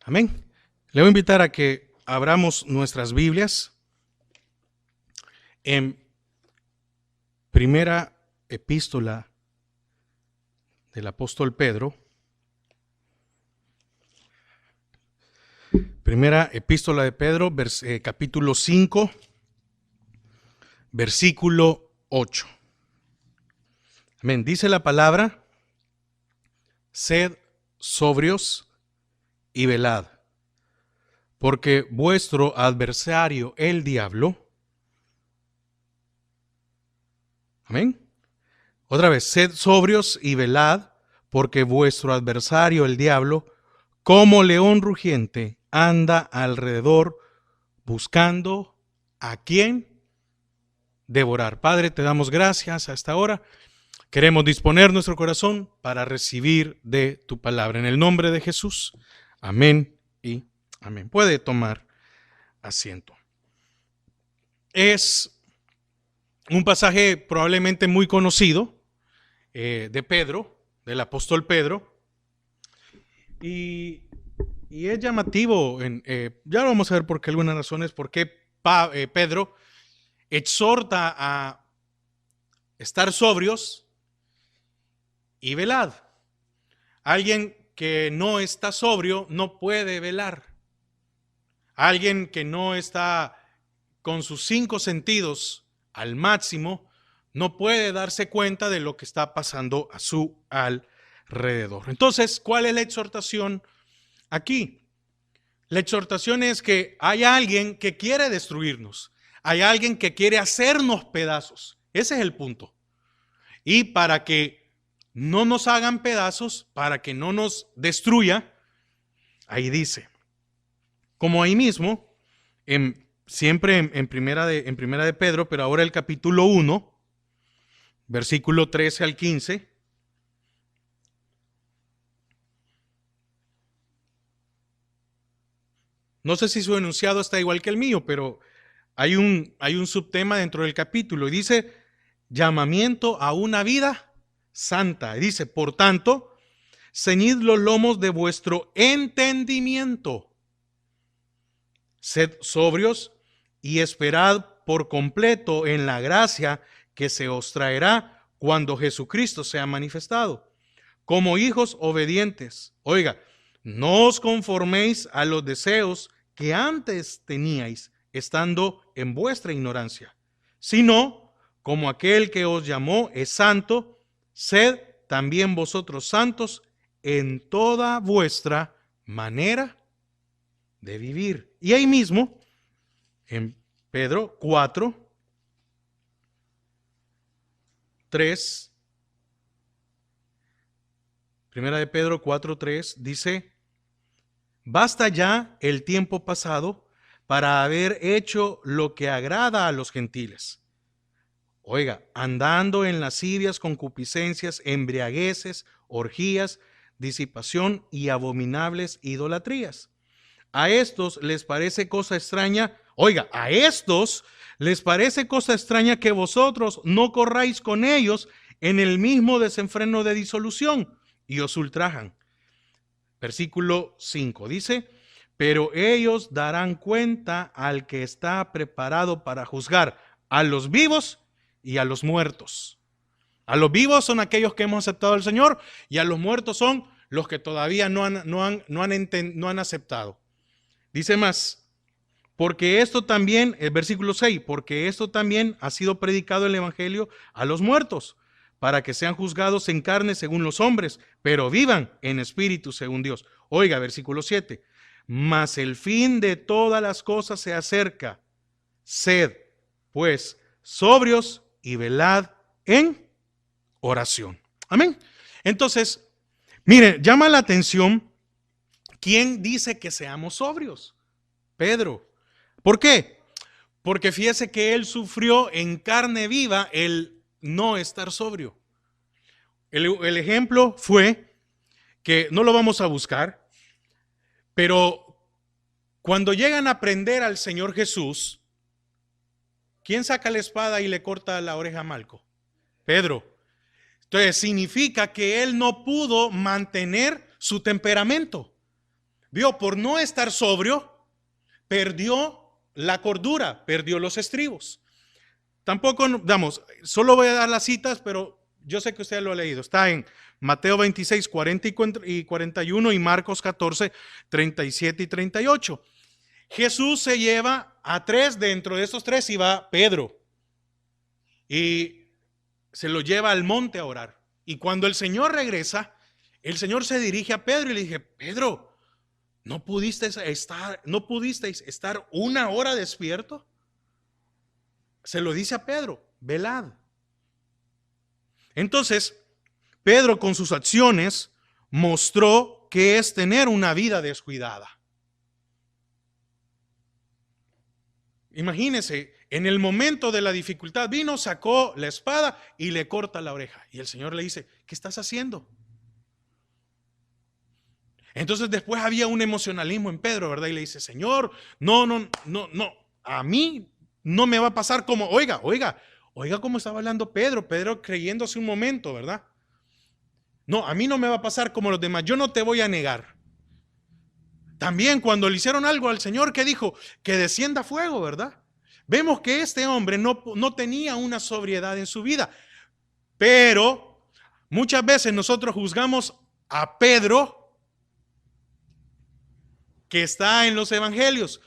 Amén. Le voy a invitar a que abramos nuestras Biblias en primera epístola del apóstol Pedro. Primera epístola de Pedro, capítulo 5, versículo 8. Amén. Dice la palabra: sed sobrios y velad, porque vuestro adversario, el diablo, amén. Otra vez, sed sobrios y velad, porque vuestro adversario, el diablo, como león rugiente, anda alrededor buscando a quien devorar. Padre, te damos gracias a esta hora. Queremos disponer nuestro corazón para recibir de tu palabra. En el nombre de Jesús, amén y amén. Puede tomar asiento. Es un pasaje probablemente muy conocido de Pedro, del apóstol Pedro, y es llamativo, ya lo vamos a ver por qué, algunas razones, por qué Pedro exhorta a estar sobrios y velad. Alguien que no está sobrio no puede velar. Alguien que no está con sus 5 sentidos al máximo no puede darse cuenta de lo que está pasando a su alrededor. Entonces, ¿cuál es la exhortación aquí? La exhortación es que hay alguien que quiere destruirnos. Hay alguien que quiere hacernos pedazos. Ese es el punto. Y para que no nos hagan pedazos, para que no nos destruya, ahí dice, como ahí mismo, siempre en primera de Pedro, pero ahora el capítulo 1, versículo 13 al 15. No sé si su enunciado está igual que el mío, pero hay un subtema dentro del capítulo y dice: llamamiento a una vida santa. Y dice: por tanto, ceñid los lomos de vuestro entendimiento, sed sobrios y esperad por completo en la gracia que se os traerá cuando Jesucristo sea manifestado. Como hijos obedientes, oiga, no os conforméis a los deseos que antes teníais, estando en vuestra ignorancia, sino como aquel que os llamó es santo, sed también vosotros santos en toda vuestra manera de vivir. Y ahí mismo, en Pedro 4, 3, primera de Pedro 4, 3, dice: basta ya el tiempo pasado para haber hecho lo que agrada a los gentiles. Oiga, andando en lascivias, concupiscencias, embriagueces, orgías, disipación y abominables idolatrías. A estos les parece cosa extraña, oiga, a estos les parece cosa extraña que vosotros no corráis con ellos en el mismo desenfreno de disolución y os ultrajan. Versículo 5 dice: pero ellos darán cuenta al que está preparado para juzgar a los vivos y a los muertos. A los vivos son aquellos que hemos aceptado al Señor, y a los muertos son los que todavía no han aceptado. Dice más: porque esto también, el versículo 6, porque esto también ha sido predicado el evangelio a los muertos, para que sean juzgados en carne según los hombres, pero vivan en espíritu según Dios. Oiga, versículo 7, mas el fin de todas las cosas se acerca. Sed, pues, sobrios y velad en oración. Amén. Entonces, mire, llama la atención, ¿quién dice que seamos sobrios? Pedro. ¿Por qué? Porque fíjese que él sufrió en carne viva el no estar sobrio. El ejemplo fue que, no lo vamos a buscar, pero cuando llegan a prender al Señor Jesús, ¿quién saca la espada y le corta la oreja a Malco? Pedro. Entonces significa que él no pudo mantener su temperamento. Vio, por no estar sobrio, perdió la cordura, perdió los estribos. Tampoco, damos, solo voy a dar las citas, pero yo sé que usted lo ha leído. Está en Mateo 26, 40 y 41 y Marcos 14, 37 y 38. Jesús se lleva a tres, dentro de esos tres iba Pedro. Y se lo lleva al monte a orar. Y cuando el Señor regresa, el Señor se dirige a Pedro y le dije, Pedro, ¿no pudisteis estar una hora despierto? Se lo dice a Pedro, velad. Entonces, Pedro con sus acciones mostró que es tener una vida descuidada. Imagínense, en el momento de la dificultad vino, sacó la espada y le corta la oreja. Y el Señor le dice, ¿qué estás haciendo? Entonces después había un emocionalismo en Pedro, ¿verdad? Y le dice, Señor, no, a mí no me va a pasar como, oiga cómo estaba hablando Pedro creyéndose un momento, ¿verdad? No, a mí no me va a pasar como los demás, yo no te voy a negar. También cuando le hicieron algo al Señor, ¿qué dijo? Que descienda fuego, ¿verdad? Vemos que este hombre no tenía una sobriedad en su vida, pero muchas veces nosotros juzgamos a Pedro, que está en los evangelios,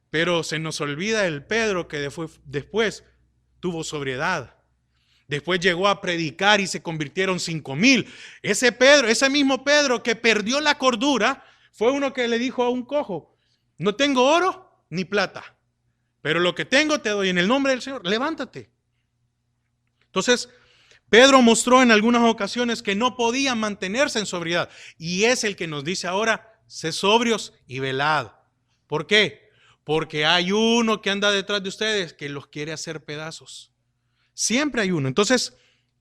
pero se nos olvida el Pedro que después tuvo sobriedad. Después llegó a predicar y se convirtieron 5,000. Ese mismo Pedro que perdió la cordura, fue uno que le dijo a un cojo, no tengo oro ni plata, pero lo que tengo te doy en el nombre del Señor, levántate. Entonces, Pedro mostró en algunas ocasiones que no podía mantenerse en sobriedad, y es el que nos dice ahora, sé sobrios y velad. ¿Por qué? Porque hay uno que anda detrás de ustedes que los quiere hacer pedazos. Siempre hay uno. Entonces,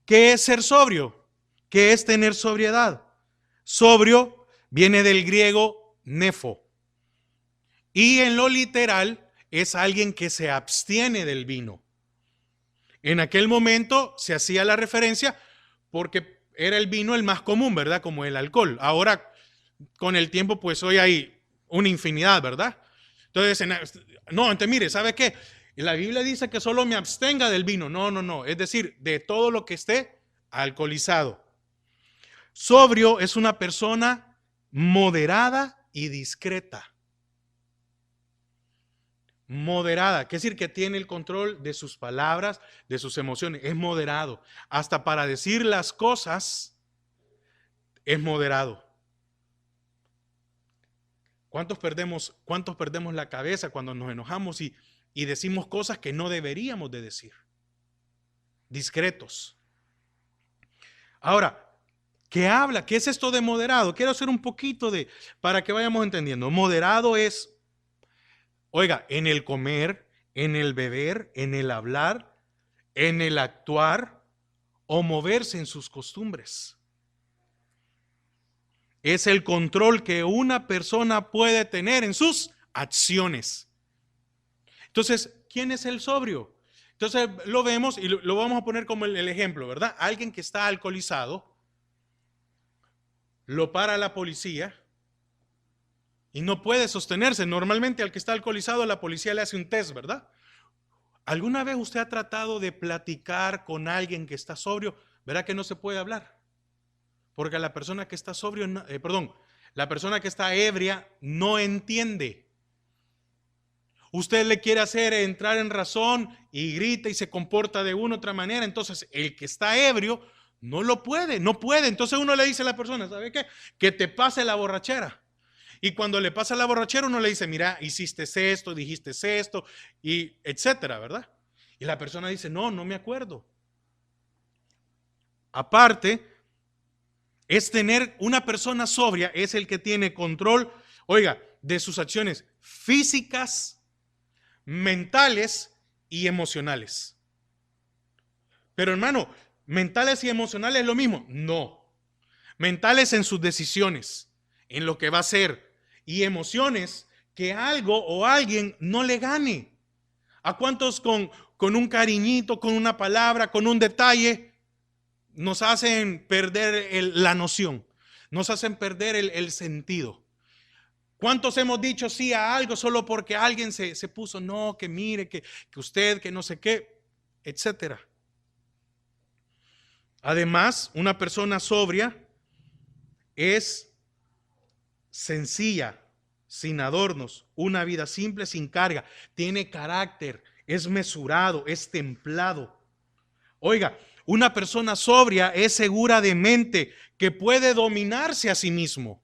¿qué es ser sobrio? ¿Qué es tener sobriedad? Sobrio viene del griego nefo. Y en lo literal es alguien que se abstiene del vino. En aquel momento se hacía la referencia porque era el vino el más común, ¿verdad? Como el alcohol. Ahora, con el tiempo, pues hoy hay una infinidad, ¿verdad? Entonces, entonces mire, ¿sabe qué? La Biblia dice que solo me abstenga del vino. No. Es decir, de todo lo que esté alcoholizado. Sobrio es una persona moderada y discreta. Moderada, quiere decir que tiene el control de sus palabras, de sus emociones. Es moderado. Hasta para decir las cosas es moderado. ¿Cuántos perdemos la cabeza cuando nos enojamos y decimos cosas que no deberíamos de decir? Discretos. Ahora, ¿qué habla? ¿Qué es esto de moderado? Quiero hacer un poquito para que vayamos entendiendo. Moderado es, oiga, en el comer, en el beber, en el hablar, en el actuar o moverse en sus costumbres. Es el control que una persona puede tener en sus acciones. Entonces, ¿quién es el sobrio? Entonces lo vemos y lo vamos a poner como el ejemplo, ¿verdad? Alguien que está alcoholizado, lo para la policía y no puede sostenerse. Normalmente al que está alcoholizado la policía le hace un test, ¿verdad? ¿Alguna vez usted ha tratado de platicar con alguien que está sobrio? ¿Verá que no se puede hablar? Porque la persona que está la persona que está ebria no entiende. Usted le quiere hacer entrar en razón y grita y se comporta de una u otra manera. Entonces el que está ebrio no puede. Entonces uno le dice a la persona, ¿sabe qué? Que te pase la borrachera. Y cuando le pasa la borrachera uno le dice, mira, hiciste esto, dijiste esto, y etcétera, ¿verdad? Y la persona dice, no me acuerdo. Aparte, es tener una persona sobria, es el que tiene control, oiga, de sus acciones físicas, mentales y emocionales. Pero hermano, mentales y emocionales es lo mismo. No. Mentales en sus decisiones, en lo que va a hacer, y emociones que algo o alguien no le gane. ¿A cuántos con un cariñito, con una palabra, con un detalle nos hacen perder la noción, nos hacen perder el sentido? ¿Cuántos hemos dicho sí a algo solo porque alguien se puso, no, que mire, que usted, que no sé qué, etcétera? Además, una persona sobria es sencilla, sin adornos, una vida simple, sin carga, tiene carácter, es mesurado, es templado. Oiga, una persona sobria es segura de mente, que puede dominarse a sí mismo.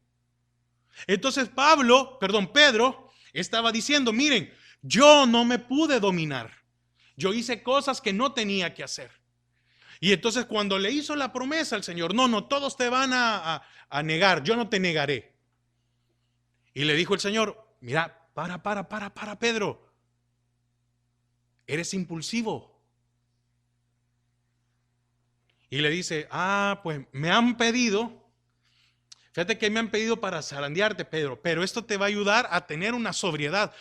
Entonces Pedro estaba diciendo, miren, yo no me pude dominar. Yo hice cosas que no tenía que hacer. Y entonces cuando le hizo la promesa al Señor, no, todos te van a negar, yo no te negaré. Y le dijo el Señor, mira, para, Pedro, eres impulsivo. Y le dice, pues me han pedido, fíjate que me han pedido para zarandearte, Pedro, pero esto te va a ayudar a tener una sobriedad.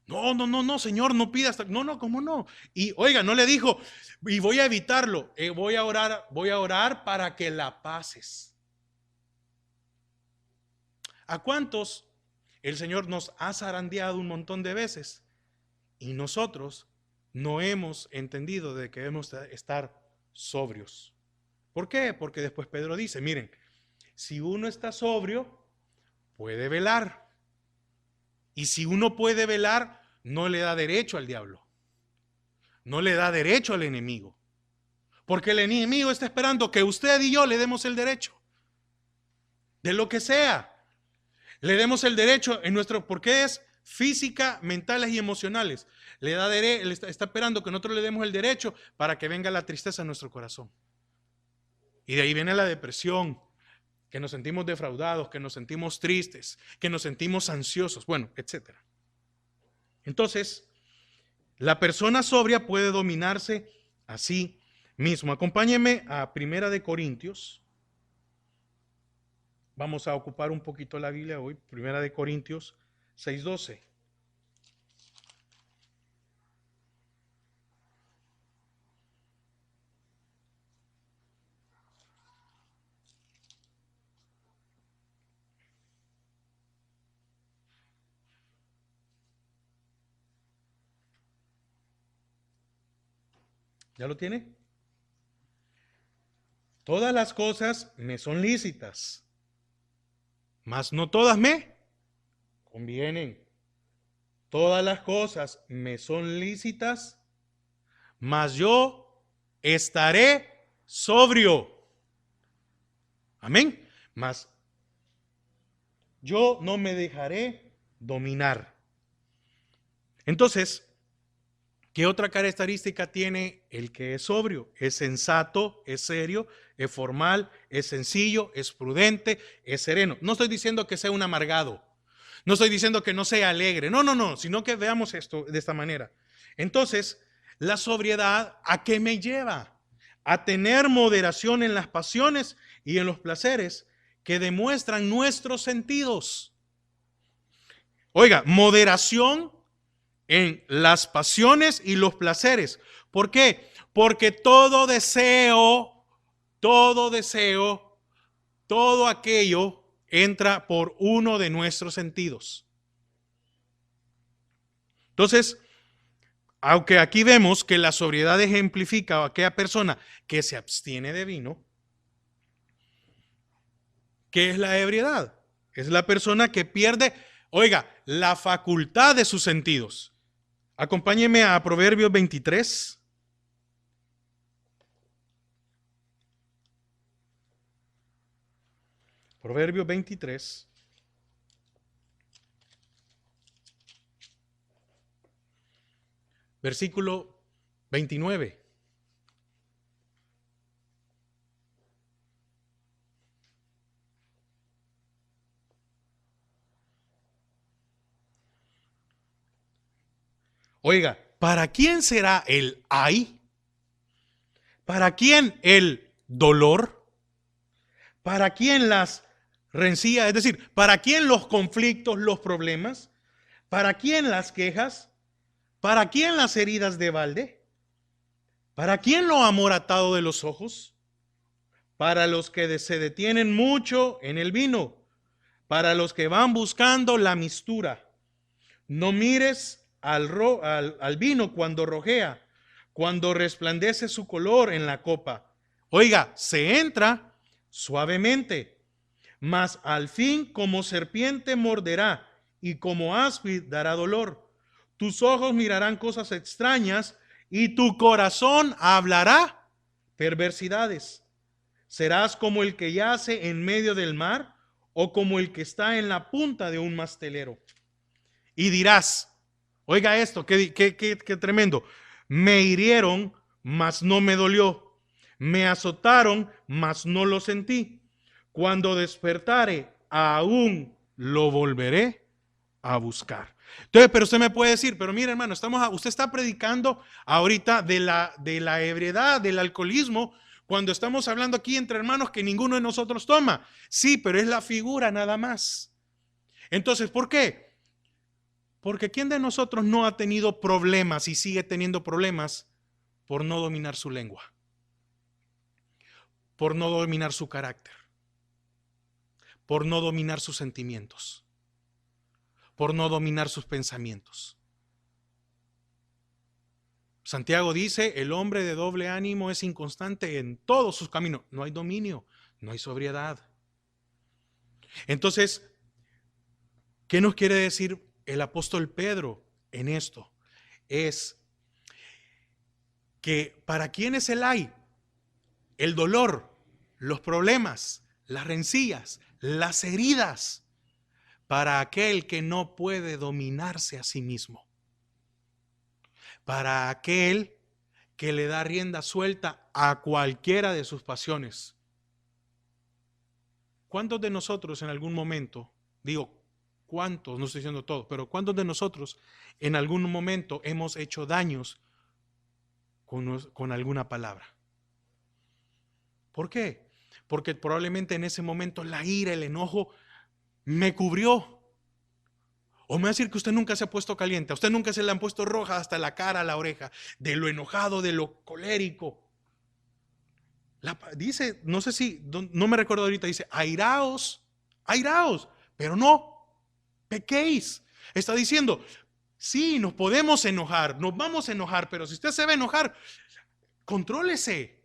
No, Señor, no pidas. No, ¿cómo no? Y oiga, no le dijo, y voy a evitarlo, voy a orar para que la pases. ¿A cuántos el Señor nos ha zarandeado un montón de veces y nosotros no hemos entendido de que debemos estar sobrios? ¿Por qué? Porque después Pedro dice, miren, si uno está sobrio, puede velar. Y si uno puede velar, no le da derecho al diablo. No le da derecho al enemigo. Porque el enemigo está esperando que usted y yo le demos el derecho. De lo que sea. Le demos el derecho en nuestro, porque es física, mentales y emocionales. Le está esperando que nosotros le demos el derecho para que venga la tristeza en nuestro corazón. Y de ahí viene la depresión, que nos sentimos defraudados, que nos sentimos tristes, que nos sentimos ansiosos, bueno, etcétera. Entonces, la persona sobria puede dominarse a sí mismo. Acompáñeme a 1 Corintios. Vamos a ocupar un poquito la Biblia hoy. 1 Corintios 6:12. ¿Ya lo tiene? Todas las cosas me son lícitas, mas no todas me convienen. Todas las cosas me son lícitas, mas yo estaré sobrio. Amén. Mas yo no me dejaré dominar. Entonces, ¿qué otra característica tiene el que es sobrio? Es sensato, es serio, es formal, es sencillo, es prudente, es sereno. No estoy diciendo que sea un amargado. No estoy diciendo que no sea alegre. No, sino que veamos esto de esta manera. Entonces, la sobriedad, ¿a qué me lleva? A tener moderación en las pasiones y en los placeres que demuestran nuestros sentidos. Oiga, moderación en las pasiones y los placeres. ¿Por qué? Porque todo deseo, todo aquello entra por uno de nuestros sentidos. Entonces, aunque aquí vemos que la sobriedad ejemplifica a aquella persona que se abstiene de vino, ¿qué es la ebriedad? Es la persona que pierde, oiga, la facultad de sus sentidos. Acompáñeme a Proverbios 23. Proverbios 23. Versículo 29. Oiga, ¿para quién será el ay? ¿Para quién el dolor? ¿Para quién las rencillas? Es decir, ¿para quién los conflictos, los problemas? ¿Para quién las quejas? ¿Para quién las heridas de balde? ¿Para quién lo amoratado de los ojos? Para los que se detienen mucho en el vino, para los que van buscando la mistura. No mires al vino cuando rojea, cuando resplandece su color en la copa. Oiga, se entra suavemente, mas al fin como serpiente morderá y como áspid dará dolor. Tus ojos mirarán cosas extrañas y tu corazón hablará perversidades. Serás como el que yace en medio del mar o como el que está en la punta de un mastelero. Y dirás, oiga esto, qué tremendo. Me hirieron, mas no me dolió. Me azotaron, mas no lo sentí. Cuando despertare, aún lo volveré a buscar. Entonces, pero usted me puede decir, pero mire hermano, usted está predicando ahorita de la ebriedad, del alcoholismo, cuando estamos hablando aquí entre hermanos que ninguno de nosotros toma. Sí, pero es la figura nada más. Entonces, ¿por qué? Porque ¿quién de nosotros no ha tenido problemas y sigue teniendo problemas por no dominar su lengua? Por no dominar su carácter, por no dominar sus sentimientos, por no dominar sus pensamientos. Santiago dice, el hombre de doble ánimo es inconstante en todos sus caminos. No hay dominio, no hay sobriedad. Entonces, ¿qué nos quiere decir el apóstol Pedro en esto? Es que para quienes el hay, el dolor, los problemas, las rencillas, las heridas, para aquel que no puede dominarse a sí mismo, para aquel que le da rienda suelta a cualquiera de sus pasiones. ¿Cuántos de nosotros en algún momento, digo, cuántos, no estoy diciendo todos, pero cuántos de nosotros en algún momento hemos hecho daños con alguna palabra? ¿Por qué? Porque probablemente en ese momento la ira, el enojo me cubrió. O me va a decir que usted nunca se ha puesto caliente, a usted nunca se le han puesto roja hasta la cara, la oreja, de lo enojado, de lo colérico. Dice, no sé si, no me recuerdo ahorita, dice, airaos, pero no pequéis. Está diciendo, sí, nos podemos enojar, nos vamos a enojar, pero si usted se va a enojar, contrólese.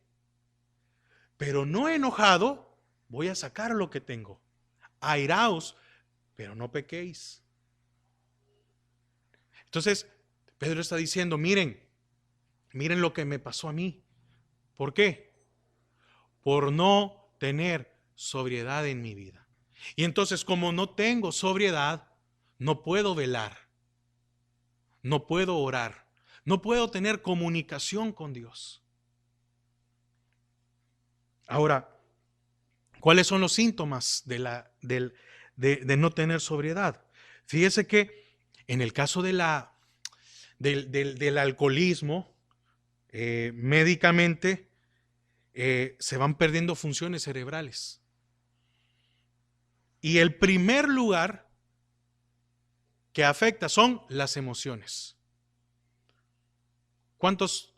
Pero no enojado, voy a sacar lo que tengo. Airaos, pero no pequéis. Entonces, Pedro está diciendo, miren lo que me pasó a mí. ¿Por qué? Por no tener sobriedad en mi vida. Y entonces, como no tengo sobriedad, no puedo velar, no puedo orar, no puedo tener comunicación con Dios. Ahora, ¿cuáles son los síntomas de no tener sobriedad? Fíjese que en el caso del alcoholismo, médicamente se van perdiendo funciones cerebrales. Y el primer lugar que afecta son las emociones. ¿Cuántos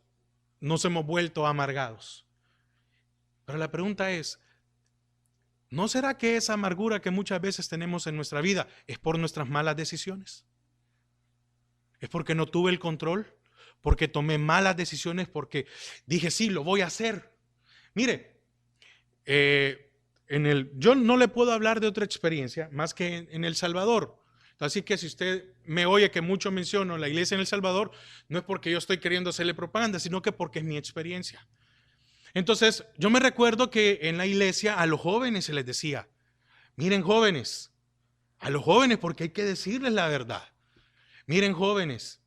nos hemos vuelto amargados? Pero la pregunta es, ¿no será que esa amargura que muchas veces tenemos en nuestra vida es por nuestras malas decisiones? ¿Es porque no tuve el control? ¿Porque tomé malas decisiones? ¿Porque dije, sí, lo voy a hacer? Mire, yo no le puedo hablar de otra experiencia más que en El Salvador. Así que si usted me oye que mucho menciono la iglesia en El Salvador, no es porque yo estoy queriendo hacerle propaganda, sino que porque es mi experiencia. Entonces, yo me recuerdo que en la iglesia a los jóvenes se les decía, miren jóvenes, a los jóvenes porque hay que decirles la verdad. Miren jóvenes,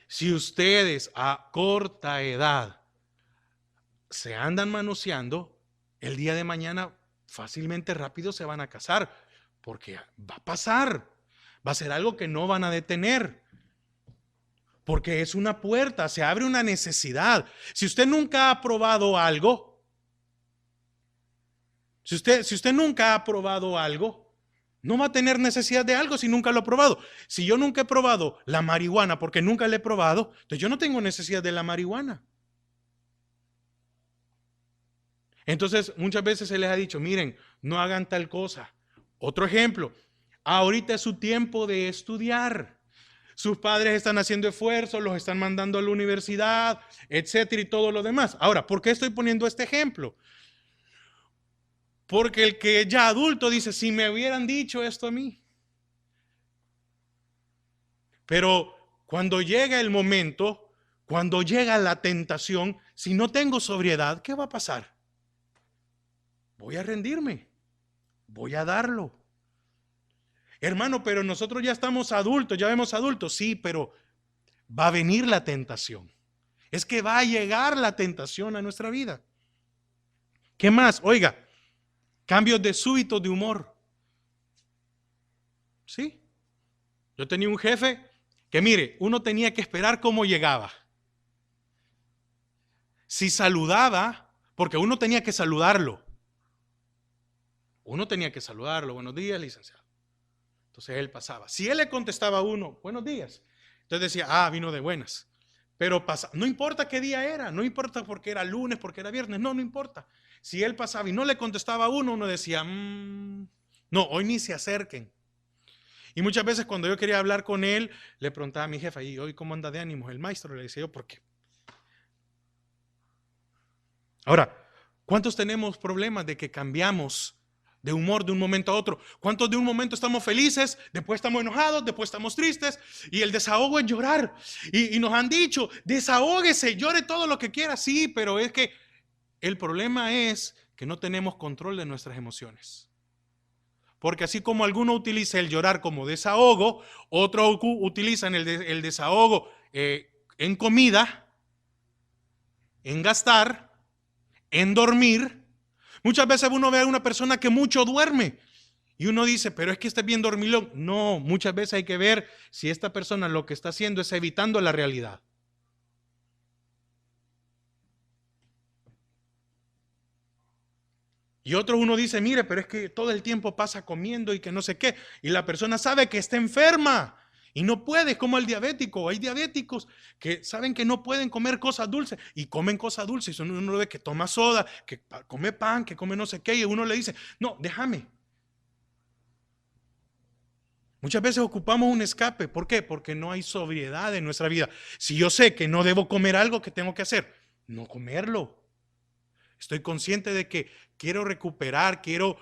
si ustedes a corta edad se andan manoseando, el día de mañana fácilmente rápido se van a casar, porque va a pasar, va a ser algo que no van a detener, porque es una puerta, se abre una necesidad. Si usted nunca ha probado algo, si usted nunca ha probado algo, no va a tener necesidad de algo si nunca lo ha probado. Si yo nunca he probado la marihuana porque nunca la he probado, entonces yo no tengo necesidad de la marihuana. Entonces muchas veces se les ha dicho, miren, no hagan tal cosa Otro ejemplo, ahorita es su tiempo de estudiar. Sus padres están haciendo esfuerzos, los están mandando a la universidad, etcétera, y todo lo demás. Ahora, ¿por qué estoy poniendo este ejemplo? Porque el que ya adulto dice, si me hubieran dicho esto a mí. Pero cuando llega el momento, cuando llega la tentación, si no tengo sobriedad, ¿qué va a pasar? Voy a rendirme, voy a darlo. Hermano, pero nosotros ya estamos adultos, ya vemos adultos, sí, pero va a venir la tentación. Es que va a llegar la tentación a nuestra vida. ¿Qué más? Oiga, cambios de súbito de humor. ¿Sí? Yo tenía un jefe que, mire, uno tenía que esperar cómo llegaba. Si saludaba, porque uno tenía que saludarlo. Uno tenía que saludarlo. Buenos días, licenciado. Entonces él pasaba. Si él le contestaba a uno, buenos días, entonces decía, ah, vino de buenas. Pero pasa, no importa qué día era, no importa porque era lunes, porque era viernes, no importa. Si él pasaba y no le contestaba a uno, uno decía, no, hoy ni se acerquen. Y muchas veces cuando yo quería hablar con él, le preguntaba a mi jefa, ¿y hoy cómo anda de ánimos el maestro? Le decía yo, ¿por qué? Ahora, ¿cuántos tenemos problemas de que cambiamos de humor de un momento a otro? ¿Cuántos de un momento estamos felices, después estamos enojados, después estamos tristes? Y el desahogo es llorar. Y nos han dicho, desahóguese, llore todo lo que quiera. Sí, pero es que el problema es que no tenemos control de nuestras emociones. Porque así como alguno utiliza el llorar como desahogo, otros utilizan el desahogo en comida, en gastar, en dormir. Muchas veces uno ve a una persona que mucho duerme y uno dice, pero es que este es bien dormilón. No, muchas veces hay que ver si esta persona lo que está haciendo es evitando la realidad. Y otros uno dice, mire, pero es que todo el tiempo pasa comiendo y que no sé qué. Y la persona sabe que está enferma y no puede, es como el diabético. Hay diabéticos que saben que no pueden comer cosas dulces y comen cosas dulces. Y uno ve que toma soda, que come pan, que come no sé qué. Y uno le dice, no, déjame. Muchas veces ocupamos un escape. ¿Por qué? Porque no hay sobriedad en nuestra vida. Si yo sé que no debo comer algo, ¿qué tengo que hacer? No comerlo. Estoy consciente de que quiero recuperar, quiero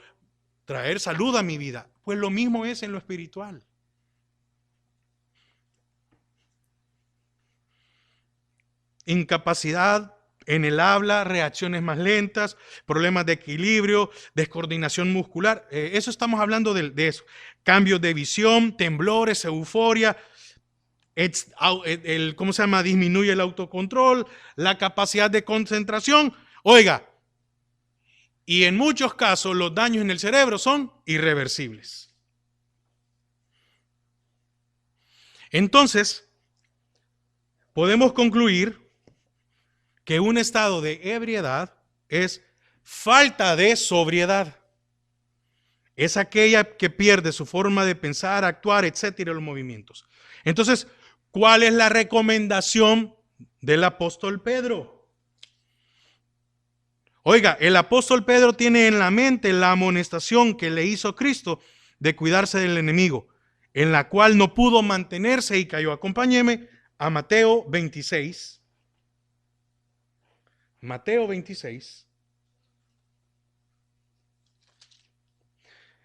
traer salud a mi vida. Pues lo mismo es en lo espiritual. Incapacidad en el habla, reacciones más lentas, problemas de equilibrio, descoordinación muscular. Eso estamos hablando de eso. Cambios de visión, temblores, euforia. ¿Cómo se llama? Disminuye el autocontrol, la capacidad de concentración. Oiga, y en muchos casos los daños en el cerebro son irreversibles. Entonces, podemos concluir que un estado de ebriedad es falta de sobriedad. Es aquella que pierde su forma de pensar, actuar, etcétera, los movimientos. Entonces, ¿cuál es la recomendación del apóstol Pedro? Oiga, el apóstol Pedro tiene en la mente la amonestación que le hizo Cristo de cuidarse del enemigo, en la cual no pudo mantenerse y cayó. Acompáñeme a Mateo 26. Mateo 26.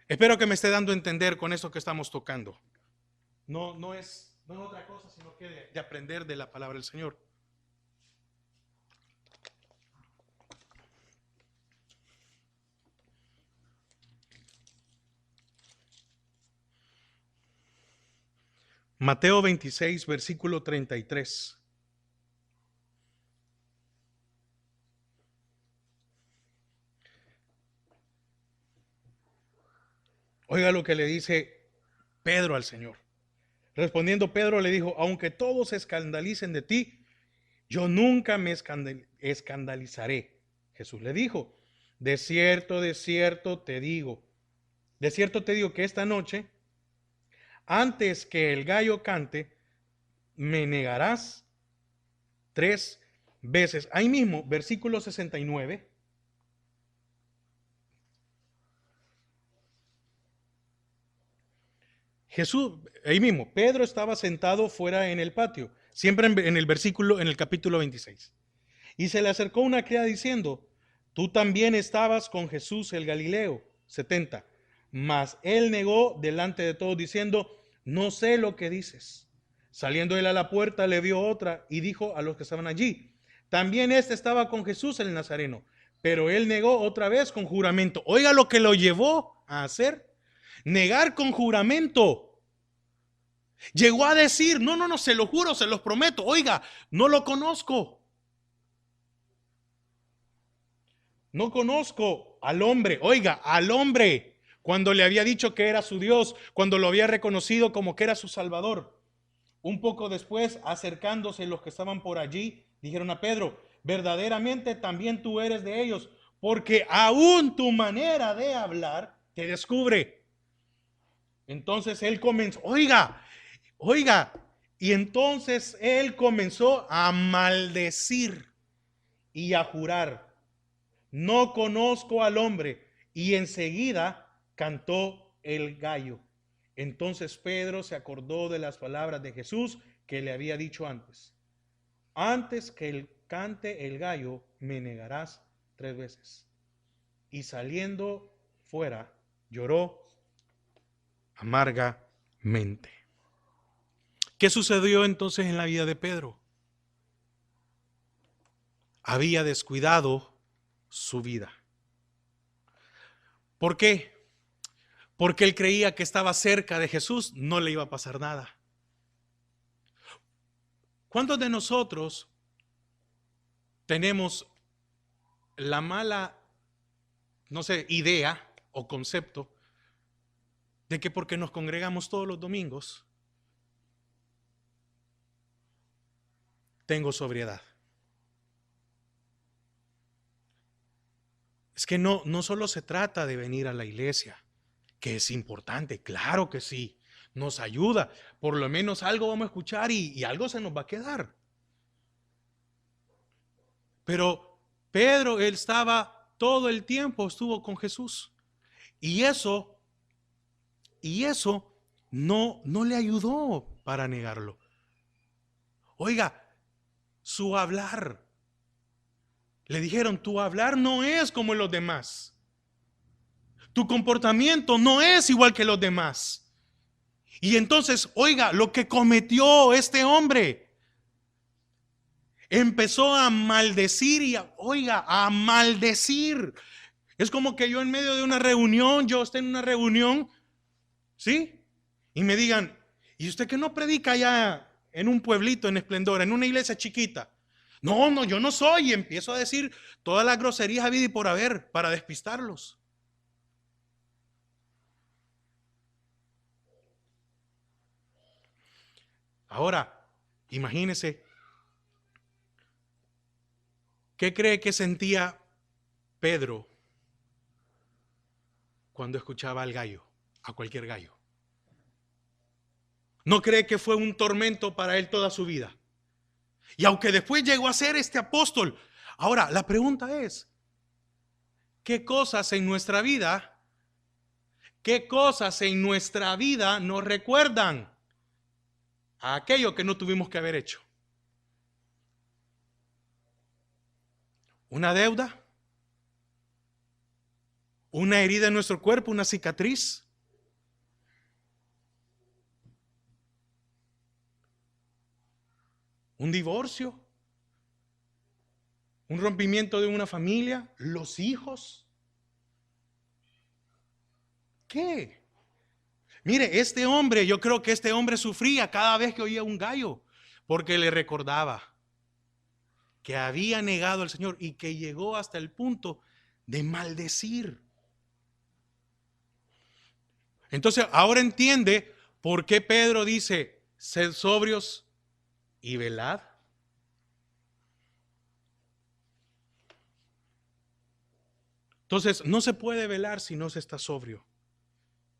Espero que me esté dando a entender con esto que estamos tocando. No es otra cosa, sino que de aprender de la palabra del Señor. Mateo 26, versículo 33. Oiga lo que le dice Pedro al Señor. Respondiendo Pedro le dijo, aunque todos se escandalicen de ti, yo nunca me escandalizaré. Jesús le dijo, de cierto te digo que esta noche, antes que el gallo cante, me negarás 3 veces. Ahí mismo, versículo 69. Jesús, ahí mismo, Pedro estaba sentado fuera en el patio, siempre en el versículo, en el capítulo 26. Y se le acercó una criada diciendo, tú también estabas con Jesús el Galileo. 70. Mas él negó delante de todos diciendo, no sé lo que dices. Saliendo él a la puerta le vio otra y dijo a los que estaban allí, también este estaba con Jesús el Nazareno. Pero él negó otra vez con juramento. Oiga lo que lo llevó a hacer. Negar con juramento. Llegó a decir, no, se lo juro, se los prometo. Oiga, no lo conozco. No conozco al hombre. Oiga, al hombre. Cuando le había dicho que era su Dios, cuando lo había reconocido como que era su Salvador. Un poco después, acercándose los que estaban por allí, dijeron a Pedro, verdaderamente también tú eres de ellos, porque aún tu manera de hablar te descubre. Entonces él comenzó, oiga, y entonces él comenzó a maldecir y a jurar, no conozco al hombre, y enseguida cantó el gallo. Entonces Pedro se acordó de las palabras de Jesús que le había dicho antes. Antes que cante el gallo, me negarás 3 veces. Y saliendo fuera, lloró amargamente. ¿Qué sucedió entonces en la vida de Pedro? Había descuidado su vida. ¿Por qué? Porque él creía que estaba cerca de Jesús, no le iba a pasar nada. ¿Cuántos de nosotros tenemos la mala, idea o concepto de que porque nos congregamos todos los domingos, tengo sobriedad? Es que no solo se trata de venir a la iglesia, que es importante, claro que sí, nos ayuda, por lo menos algo vamos a escuchar y algo se nos va a quedar. Pero Pedro, él estaba todo el tiempo, estuvo con Jesús. Y eso no le ayudó para negarlo. Oiga, su hablar. Le dijeron, tu hablar no es como los demás. Tu comportamiento no es igual que los demás. Y entonces, oiga, lo que cometió este hombre, empezó a maldecir a maldecir. Es como que yo en medio de una reunión, yo esté en una reunión, ¿sí? Y me digan, ¿y usted que no predica allá en un pueblito en Esplendor, en una iglesia chiquita? No, yo no soy. Y empiezo a decir todas las groserías habidas y por haber para despistarlos. Ahora, imagínese, ¿qué cree que sentía Pedro cuando escuchaba al gallo, a cualquier gallo? ¿No cree que fue un tormento para él toda su vida? Y aunque después llegó a ser este apóstol, ahora la pregunta es, ¿qué cosas en nuestra vida nos recuerdan a aquello que no tuvimos que haber hecho? ¿Una deuda? ¿Una herida en nuestro cuerpo? ¿Una cicatriz? ¿Un divorcio? ¿Un rompimiento de una familia? ¿Los hijos? ¿Qué? Mire, yo creo que este hombre sufría cada vez que oía un gallo, porque le recordaba que había negado al Señor y que llegó hasta el punto de maldecir. Entonces, ahora entiende por qué Pedro dice, sed sobrios y velad. Entonces, no se puede velar si no se está sobrio.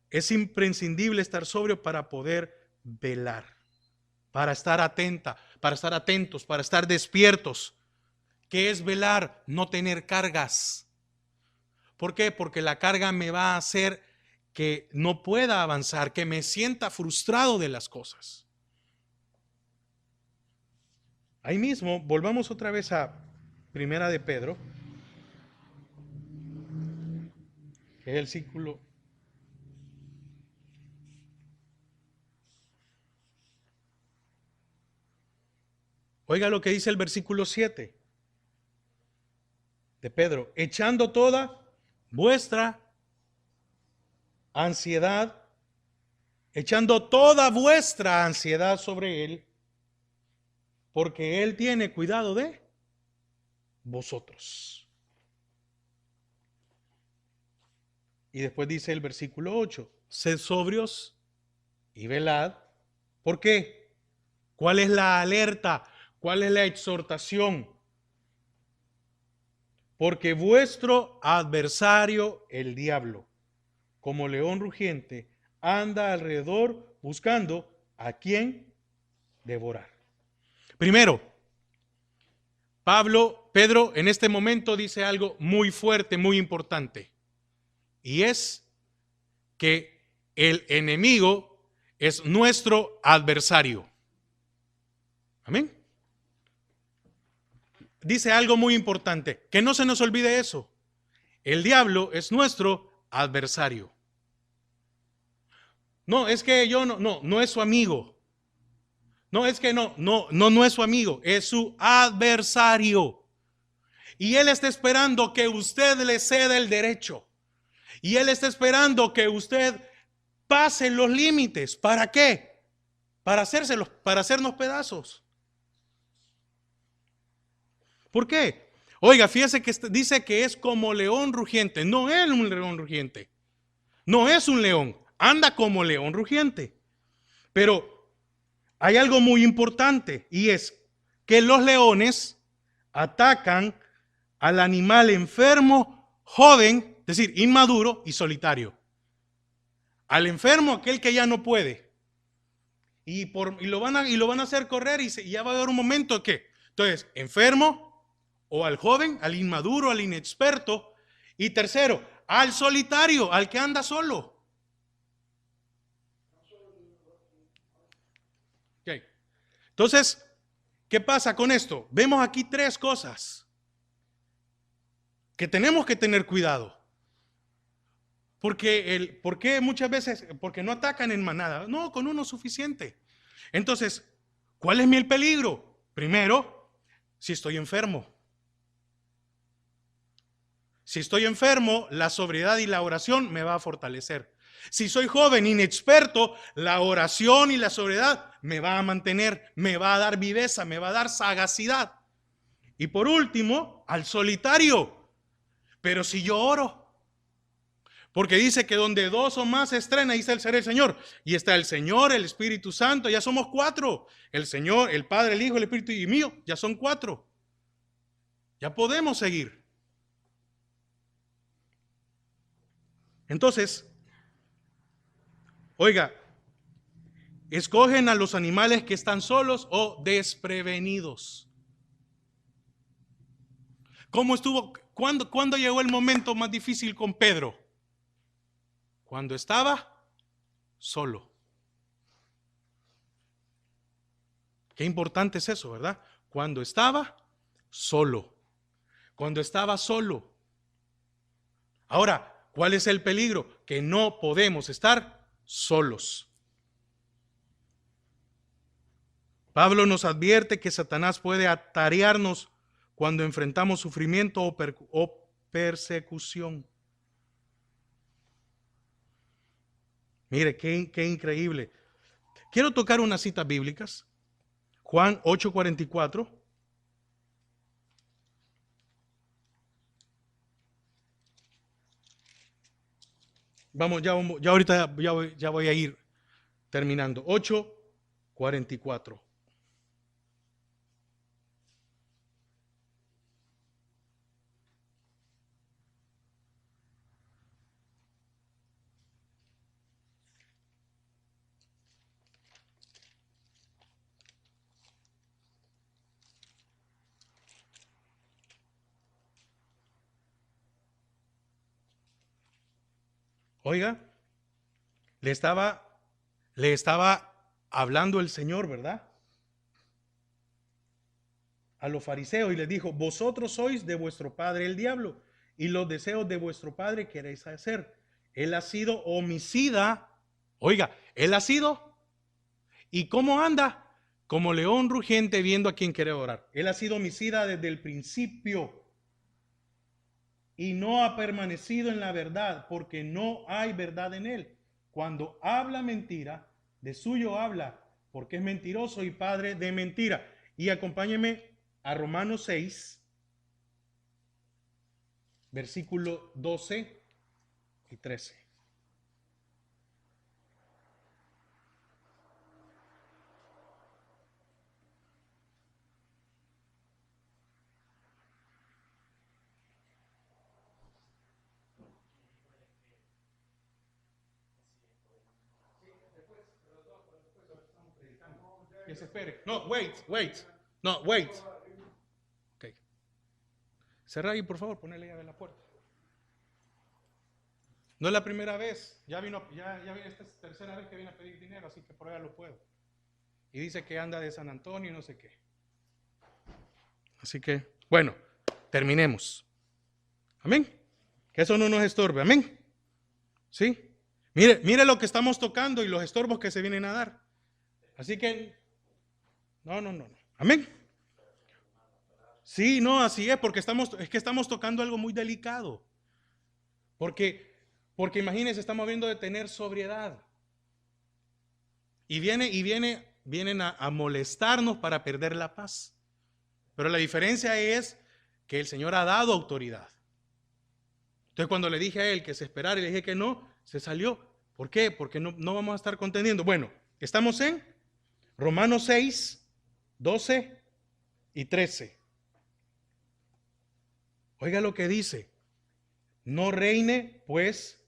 Es imprescindible estar sobrio para poder velar, para estar atenta, para estar atentos, para estar despiertos. ¿Qué es velar? No tener cargas. ¿Por qué? Porque la carga me va a hacer que no pueda avanzar, que me sienta frustrado de las cosas. Ahí mismo, volvamos otra vez a Primera de Pedro, que es el círculo. Oiga lo que dice el versículo 7 de Pedro: echando toda vuestra ansiedad, echando toda vuestra ansiedad sobre Él, porque Él tiene cuidado de vosotros. Y después dice el versículo 8: sed sobrios y velad. ¿Por qué? ¿Cuál es la alerta? ¿Cuál es la exhortación? Porque vuestro adversario, el diablo, como león rugiente, anda alrededor buscando a quien devorar. Primero, Pedro en este momento dice algo muy fuerte, muy importante, y es que el enemigo es nuestro adversario. Amén. Dice algo muy importante, que no se nos olvide eso. El diablo es nuestro adversario. No, es que no es su amigo. No, es que no es su amigo, es su adversario. Y él está esperando que usted le ceda el derecho. Y él está esperando que usted pase los límites. ¿Para qué? Para hacernos pedazos. ¿Por qué? Oiga, fíjese que dice que es como león rugiente. No es un león rugiente. No es un león. Anda como león rugiente. Pero hay algo muy importante, y es que los leones atacan al animal enfermo, joven, es decir, inmaduro y solitario. Al enfermo, aquel que ya no puede. Y lo van a hacer correr, y ya va a haber un momento que, entonces, enfermo, o al joven, al inmaduro, al inexperto. Y tercero, al solitario, al que anda solo. Okay. Entonces, ¿qué pasa con esto? Vemos aquí tres cosas que tenemos que tener cuidado. Porque muchas veces, porque no atacan en manada. No, con uno es suficiente. Entonces, ¿cuál es el peligro? Primero, si estoy enfermo. Si estoy enfermo, la sobriedad y la oración me va a fortalecer. Si soy joven, inexperto, la oración y la sobriedad me va a mantener, me va a dar viveza, me va a dar sagacidad. Y por último, al solitario. Pero si yo oro, porque dice que donde dos o más se estrena, ahí está el Señor. Y está el Señor, el Espíritu Santo, ya somos cuatro. El Señor, el Padre, el Hijo, el Espíritu y mío, ya son cuatro. Ya podemos seguir. Entonces, oiga, escogen a los animales que están solos o desprevenidos. ¿Cómo estuvo? ¿Cuándo llegó el momento más difícil con Pedro? Cuando estaba solo. Qué importante es eso, ¿verdad? Cuando estaba solo. Cuando estaba solo. Ahora, ¿cuál es el peligro? Que no podemos estar solos. Pablo nos advierte que Satanás puede atarearnos cuando enfrentamos sufrimiento o persecución. Mire, qué increíble. Quiero tocar unas citas bíblicas. Juan 8:44. Vamos, ya ahorita ya voy a ir terminando. 8:44. Oiga, Le estaba hablando el Señor, ¿verdad? A los fariseos y les dijo: vosotros sois de vuestro padre el diablo, y los deseos de vuestro padre queréis hacer. Él ha sido homicida. Oiga, él ha sido. ¿Y cómo anda? Como león rugiente viendo a quien quiere orar. Él ha sido homicida desde el principio y no ha permanecido en la verdad, porque no hay verdad en él. Cuando habla mentira, de suyo habla, porque es mentiroso y padre de mentira. Y acompáñeme a Romanos 6, versículo 12 y 13. Que se espere. No, wait. No, wait. Ok. Cerra ahí, por favor, ponele llave a la puerta. No es la primera vez. Ya vino, esta es la tercera vez que viene a pedir dinero, así que por ahí lo puedo. Y dice que anda de San Antonio y no sé qué. Así que, bueno, terminemos. Amén. Que eso no nos estorbe. Amén. ¿Sí? Mire lo que estamos tocando y los estorbos que se vienen a dar. Así que, no. Amén. Sí, no, así es, porque estamos tocando algo muy delicado. Porque imagínense, estamos hablando de tener sobriedad. Y vienen a molestarnos para perder la paz. Pero la diferencia es que el Señor ha dado autoridad. Entonces cuando le dije a él que se esperara y le dije que no, se salió. ¿Por qué? Porque no vamos a estar contendiendo. Bueno, estamos en Romanos 6, 12 y 13. Oiga lo que dice: no reine pues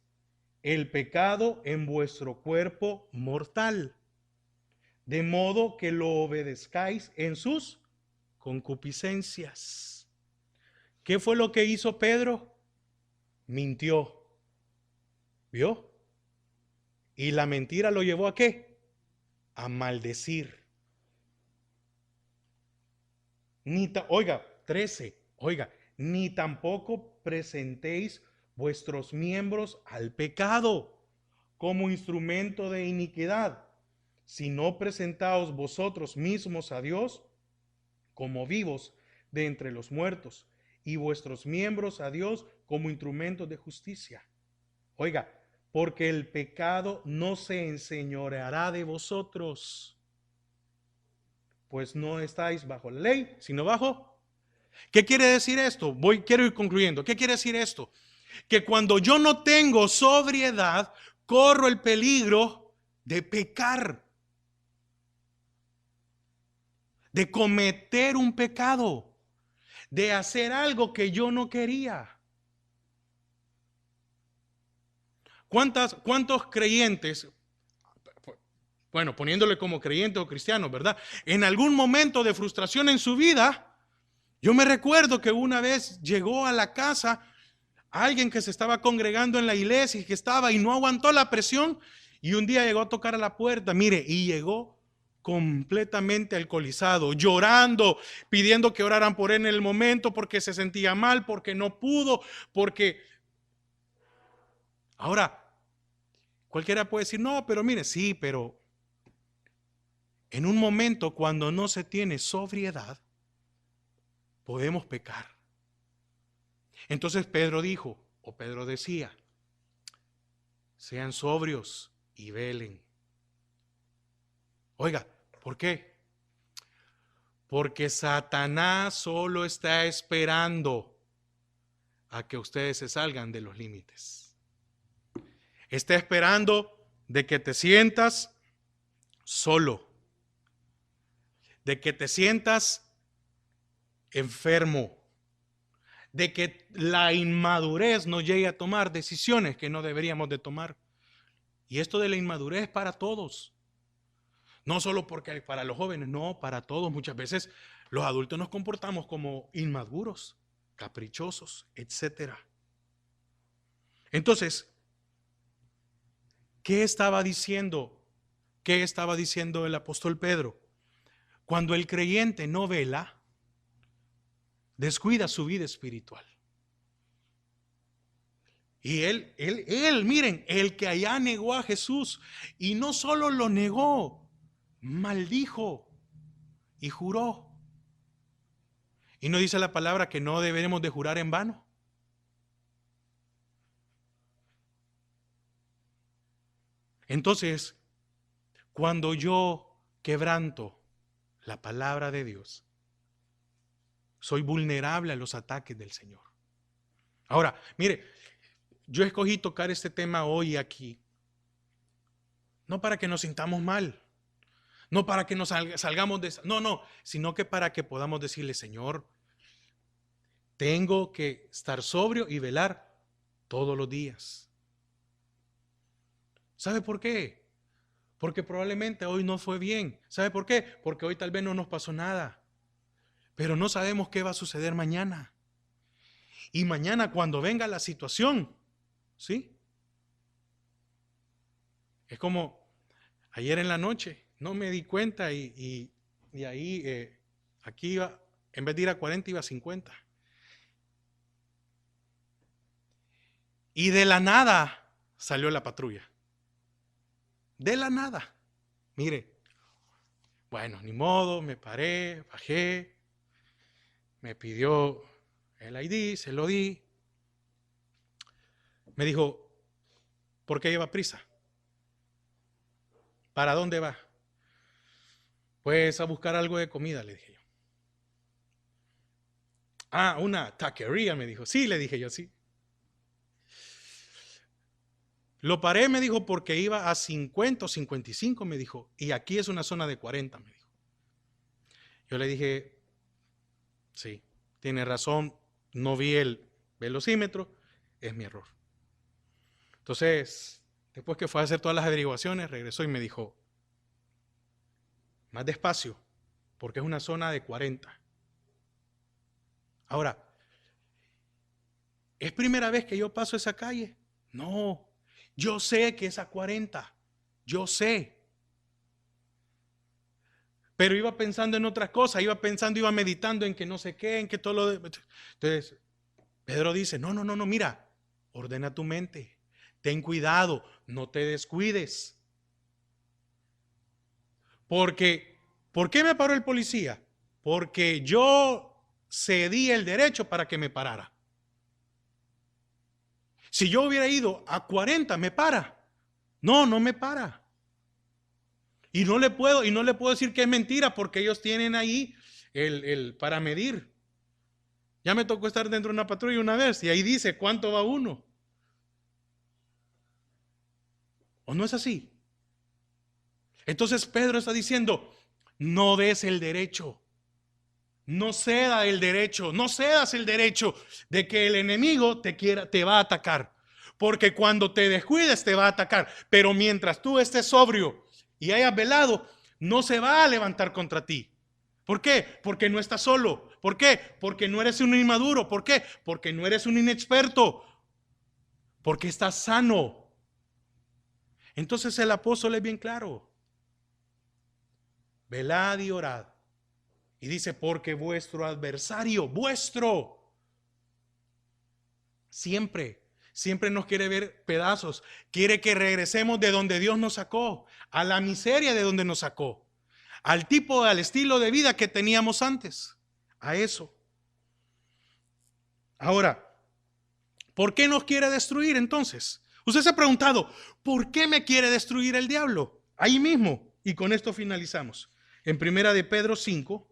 el pecado en vuestro cuerpo mortal, de modo que lo obedezcáis en sus concupiscencias. ¿Qué fue lo que hizo Pedro? Mintió. ¿Vio? Y la mentira lo llevó ¿a qué? A maldecir. Oiga, 13, oiga, ni tampoco presentéis vuestros miembros al pecado como instrumento de iniquidad, sino presentaos vosotros mismos a Dios como vivos de entre los muertos, y vuestros miembros a Dios como instrumentos de justicia. Oiga, porque el pecado no se enseñoreará de vosotros, pues no estáis bajo la ley, sino bajo. ¿Qué quiere decir esto? Quiero ir concluyendo. ¿Qué quiere decir esto? Que cuando yo no tengo sobriedad, corro el peligro de pecar, de cometer un pecado, de hacer algo que yo no quería. ¿Cuántos creyentes, bueno, poniéndole como creyentes o cristianos, ¿verdad? En algún momento de frustración en su vida, yo me recuerdo que una vez llegó a la casa alguien que se estaba congregando en la iglesia y que estaba y no aguantó la presión, y un día llegó a tocar a la puerta, mire, y llegó completamente alcoholizado, llorando, pidiendo que oraran por él en el momento porque se sentía mal, porque no pudo, porque... Ahora, cualquiera puede decir, no, pero mire, sí, pero en un momento cuando no se tiene sobriedad, podemos pecar. Entonces Pedro dijo, o Pedro decía, sean sobrios y velen. Oiga, ¿por qué? Porque Satanás solo está esperando a que ustedes se salgan de los límites. Está esperando de que te sientas solo, de que te sientas enfermo, de que la inmadurez nos llegue a tomar decisiones que no deberíamos de tomar. Y esto de la inmadurez es para todos. No solo porque para los jóvenes, no, para todos. Muchas veces los adultos nos comportamos como inmaduros, caprichosos, etc. Entonces, ¿Qué estaba diciendo? ¿Qué estaba diciendo el apóstol Pedro? Cuando el creyente no vela, descuida su vida espiritual. Y miren, el que allá negó a Jesús, y no solo lo negó, maldijo y juró. Y no dice la palabra que no deberemos de jurar en vano. Entonces, cuando yo quebranto la palabra de Dios, soy vulnerable a los ataques del Señor. Ahora, mire, yo escogí tocar este tema hoy aquí, no para que nos sintamos mal, no para que nos salgamos de... No, sino que para que podamos decirle, Señor, tengo que estar sobrio y velar todos los días. ¿Sabe por qué? Porque probablemente hoy no fue bien. ¿Sabe por qué? Porque hoy tal vez no nos pasó nada, pero no sabemos qué va a suceder mañana. Y mañana cuando venga la situación, ¿sí? Es como ayer en la noche, no me di cuenta y ahí, aquí iba, en vez de ir a 40 iba a 50. Y de la nada salió la patrulla. De la nada. Mire, bueno, ni modo, me paré, bajé, me pidió el ID, se lo di. Me dijo, ¿por qué lleva prisa? ¿Para dónde va? Pues a buscar algo de comida, le dije yo. Ah, una taquería, me dijo. Sí, le dije yo, sí. Lo paré, me dijo, porque iba a 50 o 55, me dijo. Y aquí es una zona de 40, me dijo. Yo le dije, sí, tiene razón, no vi el velocímetro, es mi error. Entonces, después que fue a hacer todas las averiguaciones, regresó y me dijo, más despacio, porque es una zona de 40. Ahora, ¿es primera vez que yo paso esa calle? No, yo sé que es a 40, yo sé. Pero iba pensando en otras cosas, iba meditando en que no sé qué, en que todo lo... Entonces, Pedro dice, no, mira, ordena tu mente, ten cuidado, no te descuides. Porque, ¿por qué me paró el policía? Porque yo cedí el derecho para que me parara. Si yo hubiera ido a 40, me para. No me para. Y no le puedo decir que es mentira porque ellos tienen ahí el para medir. Ya me tocó estar dentro de una patrulla una vez y ahí dice cuánto va uno. ¿O no es así? Entonces Pedro está diciendo, no des el derecho. No cedas el derecho, no cedas el derecho de que el enemigo te va a atacar. Porque cuando te descuides te va a atacar. Pero mientras tú estés sobrio y hayas velado, no se va a levantar contra ti. ¿Por qué? Porque no estás solo. ¿Por qué? Porque no eres un inmaduro. ¿Por qué? Porque no eres un inexperto. Porque estás sano. Entonces el apóstol es bien claro. Velad y orad. Y dice, porque vuestro adversario, siempre nos quiere ver pedazos. Quiere que regresemos de donde Dios nos sacó, a la miseria de donde nos sacó, al estilo de vida que teníamos antes, a eso. Ahora, ¿por qué nos quiere destruir entonces? Usted se ha preguntado, ¿por qué me quiere destruir el diablo? Ahí mismo, y con esto finalizamos. En primera de Pedro 5,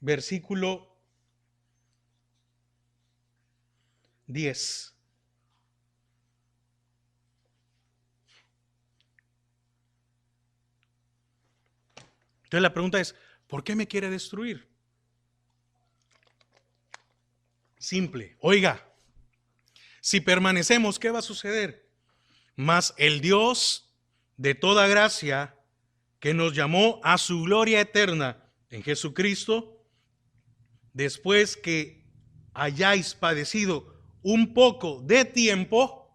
versículo 10. Entonces la pregunta es, ¿por qué me quiere destruir? Simple, oiga, si permanecemos, ¿qué va a suceder? Mas el Dios de toda gracia, que nos llamó a su gloria eterna en Jesucristo, después que hayáis padecido un poco de tiempo,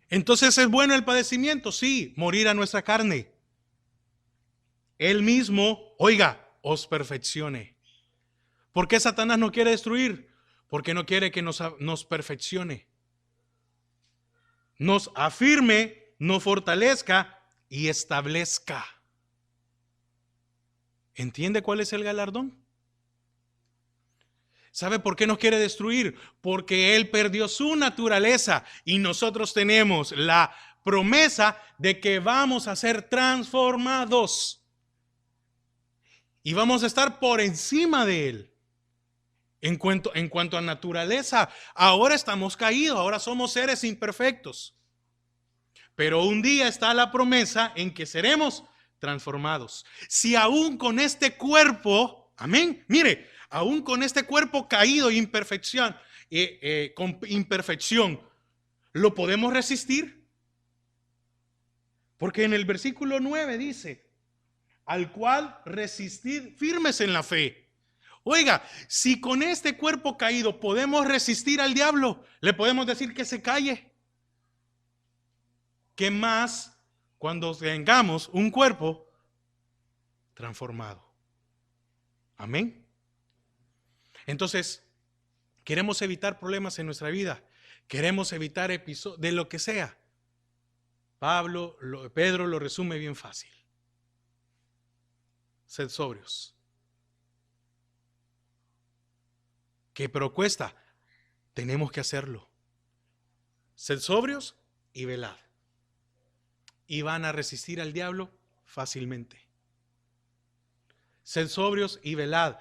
entonces es bueno el padecimiento, sí, morir a nuestra carne. Él mismo, oiga, os perfeccione. ¿Por qué Satanás no quiere destruir? Porque no quiere que nos perfeccione, nos afirme, nos fortalezca y establezca. ¿Entiende cuál es el galardón? ¿Sabe por qué nos quiere destruir? Porque Él perdió su naturaleza y nosotros tenemos la promesa de que vamos a ser transformados y vamos a estar por encima de Él. En cuanto a naturaleza, ahora estamos caídos, ahora somos seres imperfectos. Pero un día está la promesa en que seremos transformados. Si aún con este cuerpo, amén, mire, aún con este cuerpo caído e con imperfección, ¿lo podemos resistir? Porque en el versículo 9 dice, al cual resistid firmes en la fe. Oiga, si con este cuerpo caído podemos resistir al diablo, le podemos decir que se calle. ¿Qué más cuando tengamos un cuerpo transformado? Amén. Entonces, queremos evitar problemas en nuestra vida, queremos evitar episodios de lo que sea. Pedro lo resume bien fácil. Sed sobrios. ¿Qué pero cuesta? Tenemos que hacerlo. Sed sobrios y velad. Y van a resistir al diablo fácilmente. Sed sobrios y velad.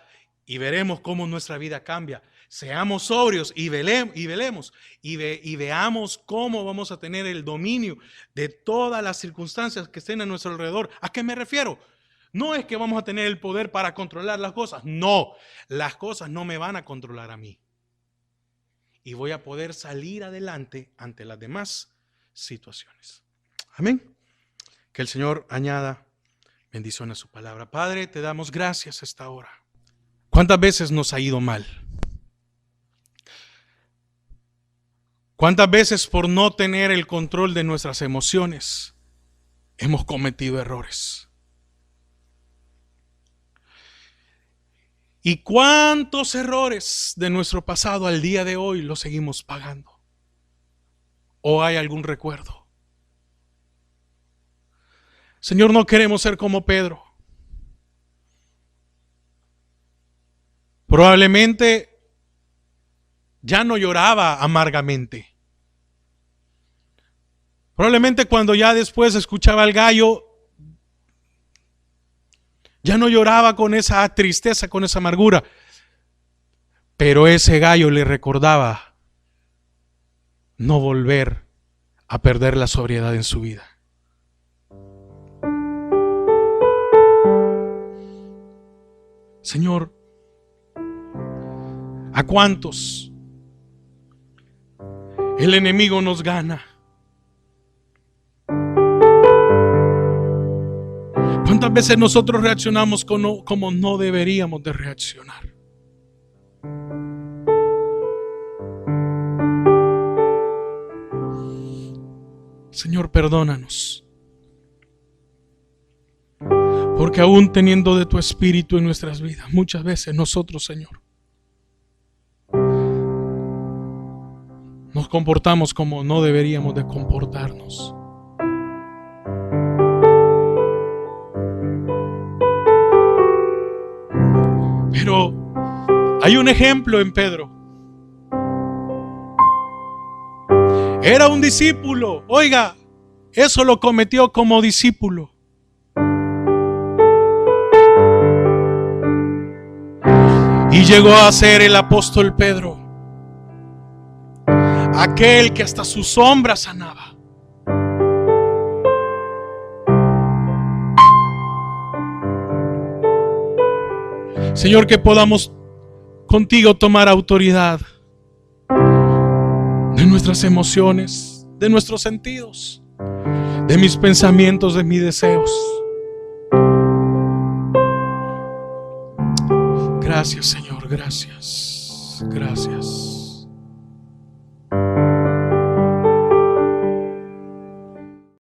Y veremos cómo nuestra vida cambia. Seamos sobrios y velemos. Y veamos cómo vamos a tener el dominio de todas las circunstancias que estén a nuestro alrededor. ¿A qué me refiero? No es que vamos a tener el poder para controlar las cosas. No, las cosas no me van a controlar a mí. Y voy a poder salir adelante ante las demás situaciones. Amén. Que el Señor añada bendición a su palabra. Padre, te damos gracias a esta hora. ¿Cuántas veces nos ha ido mal? ¿Cuántas veces por no tener el control de nuestras emociones hemos cometido errores? ¿Y cuántos errores de nuestro pasado al día de hoy los seguimos pagando? ¿O hay algún recuerdo? Señor, no queremos ser como Pedro. Probablemente ya no lloraba amargamente. Probablemente cuando ya después escuchaba al gallo, ya no lloraba con esa tristeza, con esa amargura. Pero ese gallo le recordaba no volver a perder la sobriedad en su vida. Señor, ¿a cuántos el enemigo nos gana? ¿Cuántas veces nosotros reaccionamos como no deberíamos de reaccionar? Señor, perdónanos. Porque aún teniendo de tu espíritu en nuestras vidas, muchas veces nosotros, Señor, nos comportamos como no deberíamos de comportarnos. Pero hay un ejemplo en Pedro. Era un discípulo. Oiga, eso lo cometió como discípulo. Y llegó a ser el apóstol Pedro, aquel que hasta su sombra sanaba. Señor, que podamos contigo tomar autoridad de nuestras emociones, de nuestros sentidos, de mis pensamientos, de mis deseos. Gracias, Señor, gracias, gracias.